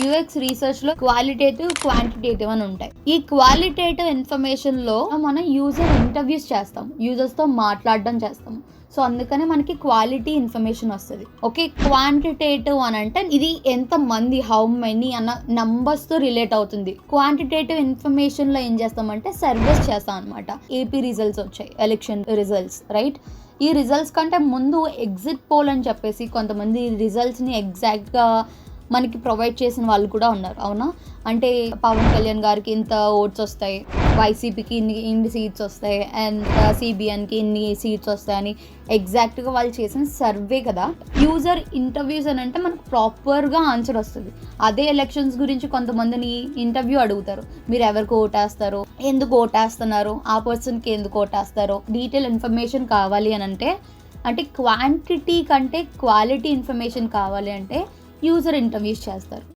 UX research లో qualitative, quantitative అని ఉంటాయి. ఈ క్వాలిటేటివ్ ఇన్ఫర్మేషన్ లో మనం యూజర్ ఇంటర్వ్యూస్ చేస్తాం, యూజర్స్ తో మాట్లాడడం చేస్తాం. సో అందుకనే మనకి క్వాలిటీ ఇన్ఫర్మేషన్ వస్తుంది. ఓకే, క్వాంటిటేటివ్ అని అంటే ఇది ఎంత మంది, హౌ మెనీ అన్న నంబర్స్ తో రిలేట్ అవుతుంది. క్వాంటిటేటివ్ ఇన్ఫర్మేషన్ లో ఏం చేస్తామంటే సర్వేస్ చేస్తాం అనమాట. ఏపీ రిజల్ట్స్ వచ్చాయి, ఎలక్షన్ రిజల్ట్స్, రైట్? ఈ రిజల్ట్స్ కంటే ముందు ఎగ్జిట్ పోల్ అని చెప్పేసి కొంతమంది రిజల్ట్స్ని ఎగ్జాక్ట్గా మనకి ప్రొవైడ్ చేసిన వాళ్ళు కూడా ఉన్నారు, అవునా? అంటే పవన్ కళ్యాణ్ గారికి ఇంత ఓట్స్ వస్తాయి, వైసీపీకి ఇన్ని సీట్స్ వస్తాయి, అండ్ సిబిఎన్కి ఇన్ని సీట్స్ వస్తాయని ఎగ్జాక్ట్గా వాళ్ళు చేసిన సర్వే కదా. యూజర్ ఇంటర్వ్యూస్ అని అంటే మనకు ప్రాపర్గా ఆన్సర్ వస్తుంది. అదే ఎలక్షన్స్ గురించి కొంతమందిని ఇంటర్వ్యూ అడుగుతారు, మీరు ఎవరికి ఓటేస్తారు, ఎందుకు ఓటేస్తున్నారు, ఆ పర్సన్కి ఎందుకు ఓటేస్తారు, డీటెయిల్ ఇన్ఫర్మేషన్ కావాలి అని అంటే క్వాంటిటీ కంటే క్వాలిటీ ఇన్ఫర్మేషన్ కావాలి అంటే యూజర్ ఇంటర్వ్యూస్ చేస్తారు.